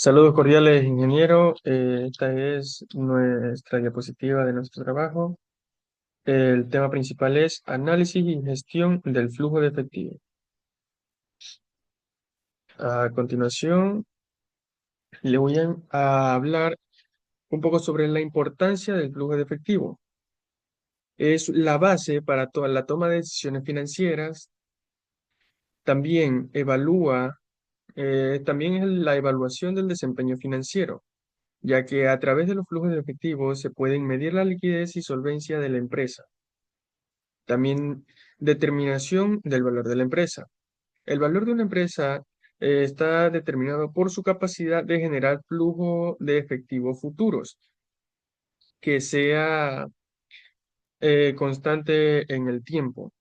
Saludos cordiales, ingeniero. Esta es nuestra diapositiva de nuestro trabajo. El tema principal es análisis y gestión del flujo de efectivo. A continuación, le voy a hablar un poco sobre la importancia del flujo de efectivo. Es la base para toda la toma de decisiones financieras. También también es la evaluación del desempeño financiero, ya que a través de los flujos de efectivo se pueden medir la liquidez y solvencia de la empresa. También determinación del valor de la empresa. El valor de una empresa está determinado por su capacidad de generar flujo de efectivo futuros, que sea constante en el tiempo.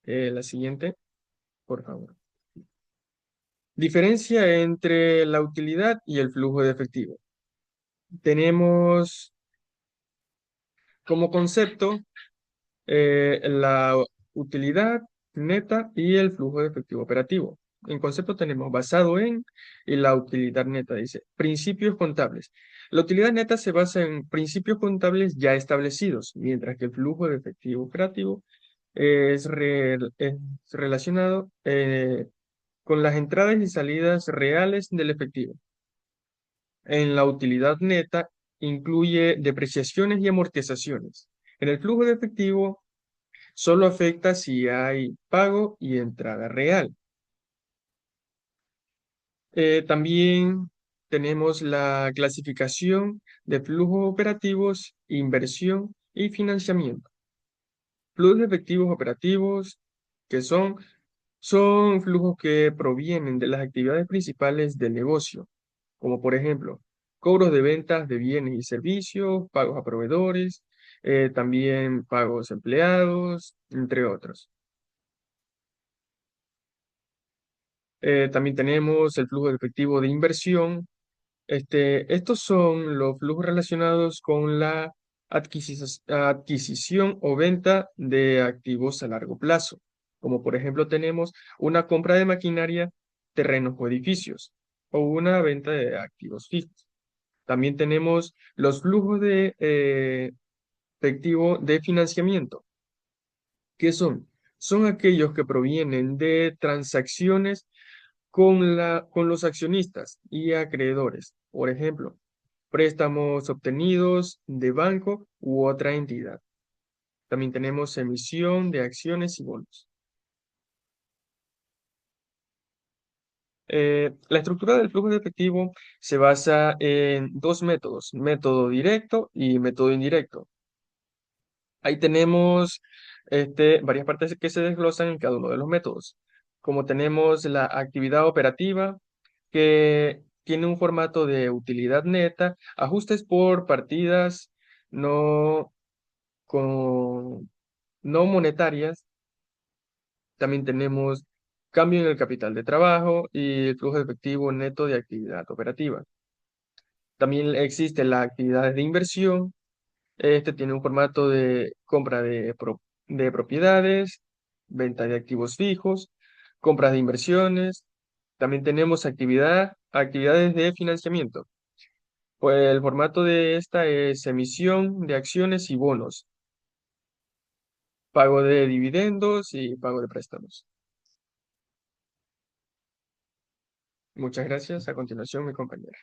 La siguiente, por favor. Diferencia entre la utilidad y el flujo de efectivo. Tenemos como concepto la utilidad neta y el flujo de efectivo operativo. En concepto tenemos basado en y la utilidad neta, dice, principios contables. La utilidad neta se basa en principios contables ya establecidos, mientras que el flujo de efectivo operativo es relacionado con las entradas y salidas reales del efectivo. En la utilidad neta incluye depreciaciones y amortizaciones. En el flujo de efectivo solo afecta si hay pago y entrada real. También tenemos la clasificación de flujos operativos, inversión y financiamiento. Flujos efectivos operativos, que son flujos que provienen de las actividades principales del negocio, como por ejemplo, cobros de ventas de bienes y servicios, pagos a proveedores, también pagos a empleados, entre otros. También tenemos el flujo de efectivo de inversión. Estos son los flujos relacionados con la adquisición o venta de activos a largo plazo, como por ejemplo tenemos una compra de maquinaria, terrenos o edificios, o una venta de activos fijos. También tenemos los flujos de efectivo de financiamiento. ¿Qué son? Son aquellos que provienen de transacciones con los accionistas y acreedores. Por ejemplo, préstamos obtenidos de banco u otra entidad. También tenemos emisión de acciones y bonos. La estructura del flujo de efectivo se basa en dos métodos, método directo y método indirecto. Ahí tenemos varias partes que se desglosan en cada uno de los métodos. Como tenemos la actividad operativa, que tiene un formato de utilidad neta, ajustes por partidas no, con, no monetarias. También tenemos cambio en el capital de trabajo y el flujo de efectivo neto de actividad operativa. También existe la actividad de inversión. Este tiene un formato de compra de propiedades, venta de activos fijos, compras de inversiones. También tenemos actividades de financiamiento. Pues el formato de esta es emisión de acciones y bonos, pago de dividendos y pago de préstamos. Muchas gracias. A continuación, mi compañera.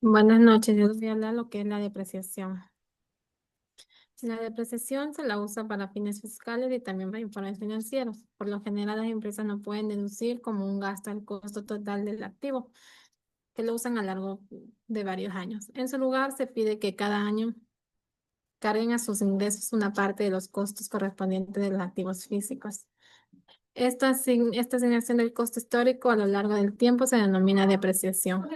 Buenas noches, yo les voy a hablar lo que es la depreciación. La depreciación se la usa para fines fiscales y también para informes financieros. Por lo general, las empresas no pueden deducir como un gasto el costo total del activo, que lo usan a largo de varios años. En su lugar, se pide que cada año carguen a sus ingresos una parte de los costos correspondientes de los activos físicos. Esta asignación del costo histórico a lo largo del tiempo se denomina depreciación.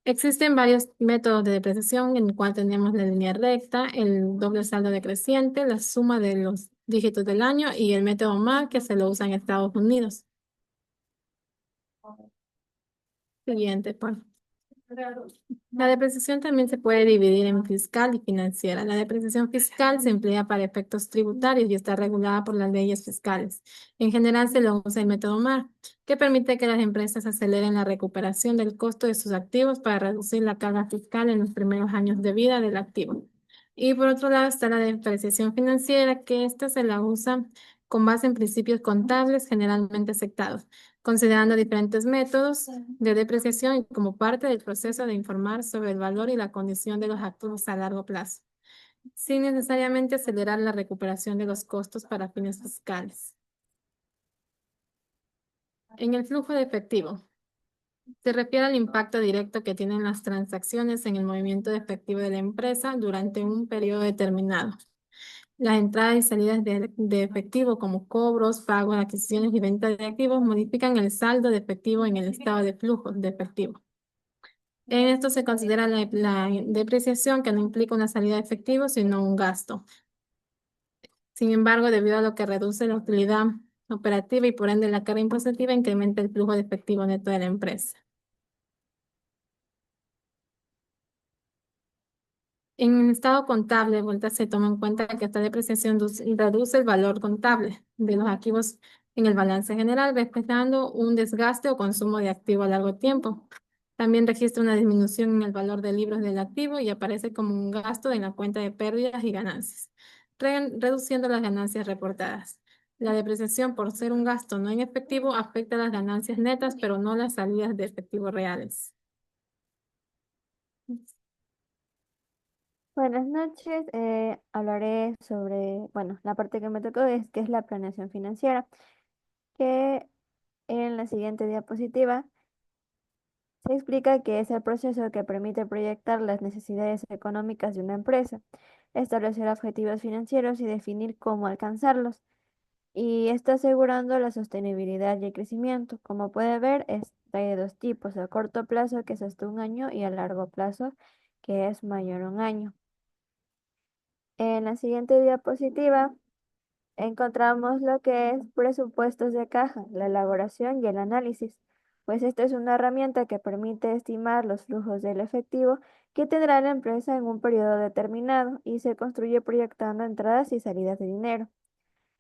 Existen varios métodos de depreciación en el cual tenemos la línea recta, el doble saldo decreciente, la suma de los dígitos del año y el método MAC que se lo usa en Estados Unidos. Siguiente, por favor. La depreciación también se puede dividir en fiscal y financiera. La depreciación fiscal se emplea para efectos tributarios y está regulada por las leyes fiscales. En general se lo usa el método MAR, que permite que las empresas aceleren la recuperación del costo de sus activos para reducir la carga fiscal en los primeros años de vida del activo. Y por otro lado está la depreciación financiera, que esta se la usa con base en principios contables generalmente aceptados, considerando diferentes métodos de depreciación y como parte del proceso de informar sobre el valor y la condición de los activos a largo plazo, sin necesariamente acelerar la recuperación de los costos para fines fiscales. En el flujo de efectivo, se refiere al impacto directo que tienen las transacciones en el movimiento de efectivo de la empresa durante un periodo determinado. Las entradas y salidas de efectivo como cobros, pagos, adquisiciones y ventas de activos modifican el saldo de efectivo en el estado de flujo de efectivo. En esto se considera la depreciación, que no implica una salida de efectivo, sino un gasto. Sin embargo, debido a lo que reduce la utilidad operativa y por ende la carga impositiva, incrementa el flujo de efectivo neto de la empresa. En el estado contable, de vuelta se toma en cuenta que esta depreciación reduce el valor contable de los activos en el balance general, reflejando un desgaste o consumo de activo a largo tiempo. También registra una disminución en el valor de libros del activo y aparece como un gasto en la cuenta de pérdidas y ganancias, reduciendo las ganancias reportadas. La depreciación, por ser un gasto no en efectivo, afecta las ganancias netas, pero no las salidas de efectivo reales. Buenas noches, hablaré sobre, bueno, la parte que me tocó es que es la planeación financiera, que en la siguiente diapositiva se explica que es el proceso que permite proyectar las necesidades económicas de una empresa, establecer objetivos financieros y definir cómo alcanzarlos. Y está asegurando la sostenibilidad y el crecimiento. Como puede ver, está de dos tipos: a corto plazo, que es hasta un año, y a largo plazo, que es mayor a un año. En la siguiente diapositiva encontramos lo que es presupuestos de caja, la elaboración y el análisis, pues esta es una herramienta que permite estimar los flujos del efectivo que tendrá la empresa en un periodo determinado y se construye proyectando entradas y salidas de dinero.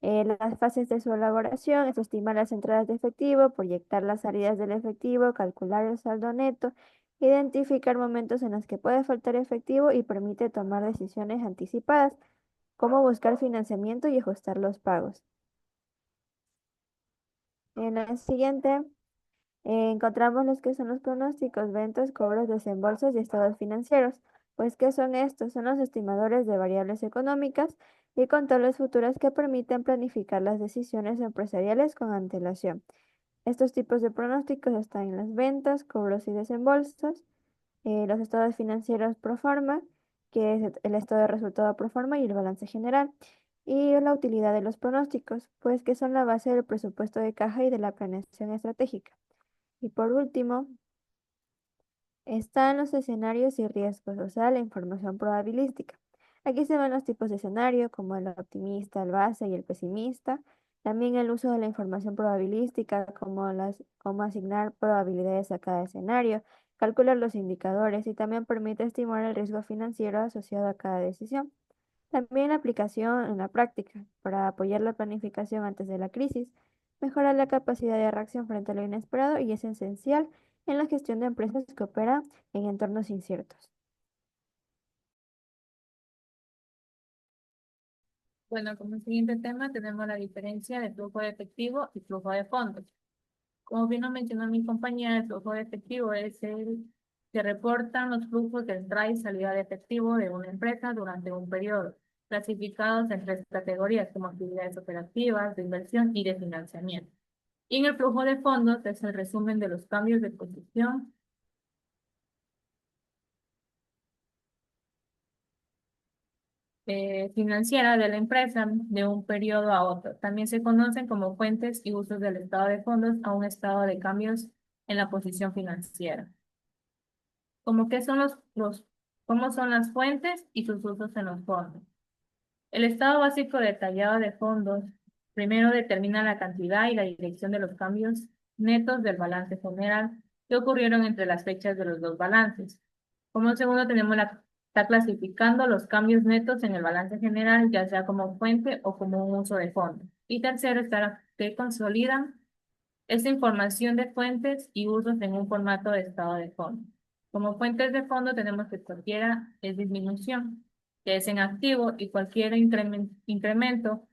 Las fases de su elaboración es estimar las entradas de efectivo, proyectar las salidas del efectivo, calcular el saldo neto, identificar momentos en los que puede faltar efectivo y permite tomar decisiones anticipadas, como buscar financiamiento y ajustar los pagos. En la siguiente encontramos los que son los pronósticos, ventas, cobros, desembolsos y estados financieros. Pues, ¿qué son estos? Son los estimadores de variables económicas y controles futuras que permiten planificar las decisiones empresariales con antelación. Estos tipos de pronósticos están en las ventas, cobros y desembolsos, los estados financieros pro forma, que es el estado de resultado pro forma y el balance general, y la utilidad de los pronósticos, pues que son la base del presupuesto de caja y de la planeación estratégica. Y por último, están los escenarios y riesgos, o sea, la información probabilística. Aquí se ven los tipos de escenario, como el optimista, el base y el pesimista. También el uso de la información probabilística, como cómo asignar probabilidades a cada escenario, calcular los indicadores y también permite estimar el riesgo financiero asociado a cada decisión. También la aplicación en la práctica para apoyar la planificación antes de la crisis, mejora la capacidad de reacción frente a lo inesperado y es esencial en la gestión de empresas que operan en entornos inciertos. Bueno, como siguiente tema tenemos la diferencia de flujo de efectivo y flujo de fondos. Como bien lo mencionó mi compañera, el flujo de efectivo es el que reportan los flujos de entrada y salida de efectivo de una empresa durante un periodo, clasificados en tres categorías como actividades operativas, de inversión y de financiamiento. Y en el flujo de fondos es el resumen de los cambios de posición financiera de la empresa de un periodo a otro. También se conocen como fuentes y usos del estado de fondos a un estado de cambios en la posición financiera. Como qué son cómo son las fuentes y sus usos en los fondos. El estado básico detallado de fondos primero determina la cantidad y la dirección de los cambios netos del balance general, que ocurrieron entre las fechas de los dos balances. Como segundo tenemos está clasificando los cambios netos en el balance general, ya sea como fuente o como un uso de fondo. Y tercero está que consolidan esta información de fuentes y usos en un formato de estado de fondo. Como fuentes de fondo tenemos que cualquiera es disminución, que es en activo, y cualquier incremento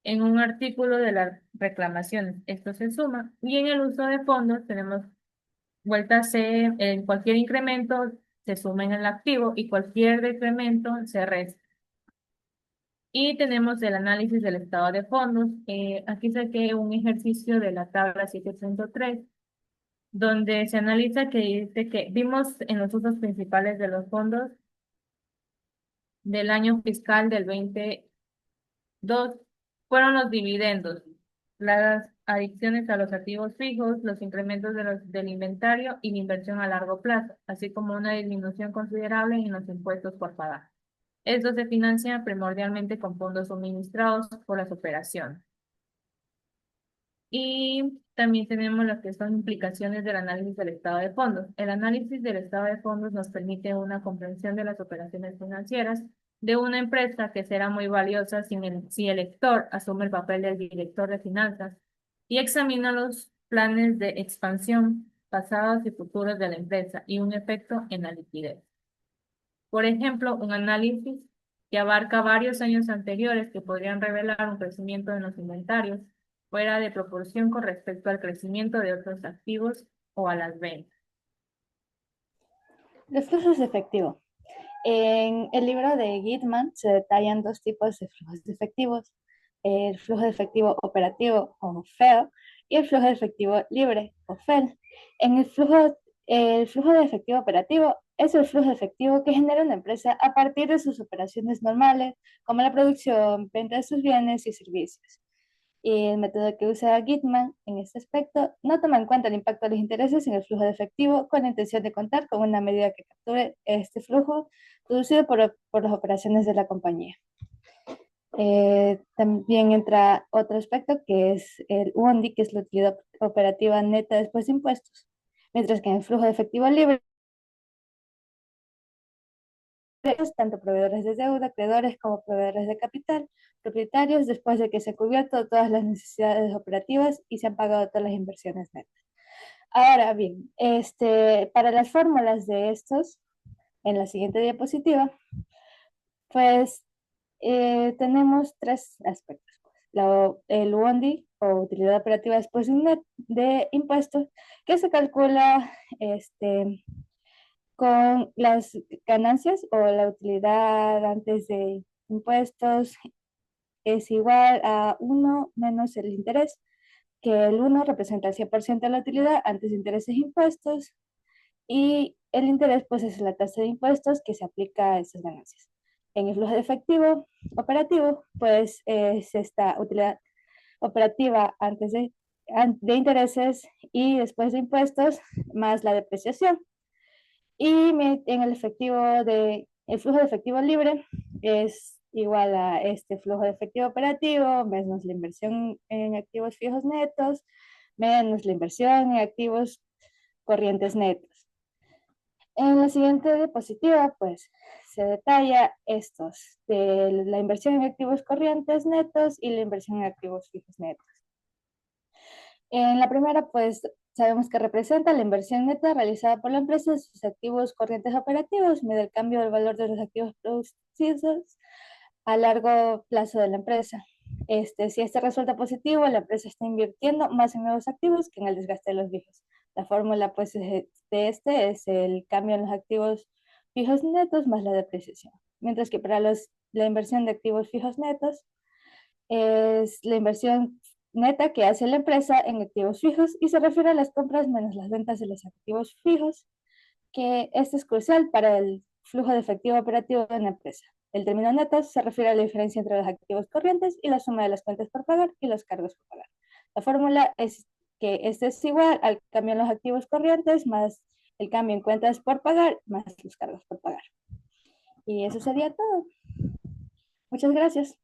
en un artículo de las reclamaciones. Esto se suma. Y en el uso de fondos tenemos vuelta C, en cualquier incremento se suma en el activo y cualquier decremento se resta. Y tenemos el análisis del estado de fondos. Aquí saqué un ejercicio de la tabla 7.3, donde se analiza que dice que vimos en los usos principales de los fondos del año fiscal del 22 fueron los dividendos, las adicciones a los activos fijos, los incrementos del inventario y la inversión a largo plazo, así como una disminución considerable en los impuestos por pagar. Esto se financia primordialmente con fondos suministrados por las operaciones. Y también tenemos lo que son implicaciones del análisis del estado de fondos. El análisis del estado de fondos nos permite una comprensión de las operaciones financieras de una empresa que será muy valiosa si el lector asume el papel del director de finanzas y examina los planes de expansión pasados y futuros de la empresa y un efecto en la liquidez. Por ejemplo, un análisis que abarca varios años anteriores que podrían revelar un crecimiento en los inventarios fuera de proporción con respecto al crecimiento de otros activos o a las ventas. Los flujos de efectivo. En el libro de Gitman se detallan dos tipos de flujos de efectivos: el flujo de efectivo operativo o FEO y el flujo de efectivo libre o FEL. El flujo de efectivo operativo es el flujo de efectivo que genera una empresa a partir de sus operaciones normales, como la producción, venta de sus bienes y servicios. Y el método que usa Gitman en este aspecto no toma en cuenta el impacto de los intereses en el flujo de efectivo con la intención de contar con una medida que capture este flujo producido por las operaciones de la compañía. También entra otro aspecto que es el UONDI, que es la utilidad operativa neta después de impuestos, mientras que en el flujo de efectivo libre, tanto proveedores de deuda, acreedores como proveedores de capital, propietarios, después de que se han cubierto todas las necesidades operativas y se han pagado todas las inversiones netas. Ahora bien, para las fórmulas de estos, en la siguiente diapositiva, pues tenemos tres aspectos. El UONDI, o utilidad operativa después de impuestos, que se calcula con las ganancias o la utilidad antes de impuestos es igual a 1 menos el interés, que el 1 representa el 100% de la utilidad antes de intereses e impuestos, y el interés pues es la tasa de impuestos que se aplica a esas ganancias. En el flujo de efectivo operativo pues es esta utilidad operativa antes de intereses y después de impuestos más la depreciación. Y en el flujo de efectivo libre es igual a este flujo de efectivo operativo menos la inversión en activos fijos netos menos la inversión en activos corrientes netos. En la siguiente diapositiva, pues, se detalla estos, de la inversión en activos corrientes netos y la inversión en activos fijos netos. En la primera, pues, sabemos que representa la inversión neta realizada por la empresa en sus activos corrientes operativos, mide el cambio del valor de los activos producidos a largo plazo de la empresa. Si este resulta positivo, la empresa está invirtiendo más en nuevos activos que en el desgaste de los viejos. La fórmula pues, de es el cambio en los activos fijos netos más la depreciación. Mientras que para la inversión de activos fijos netos es la inversión neta que hace la empresa en activos fijos y se refiere a las compras menos las ventas de los activos fijos, que esto es crucial para el flujo de efectivo operativo de una empresa. El término neto se refiere a la diferencia entre los activos corrientes y la suma de las cuentas por pagar y los cargos por pagar. La fórmula es que este es igual al cambio en los activos corrientes más el cambio en cuentas por pagar más los cargos por pagar. Y eso sería todo. Muchas gracias.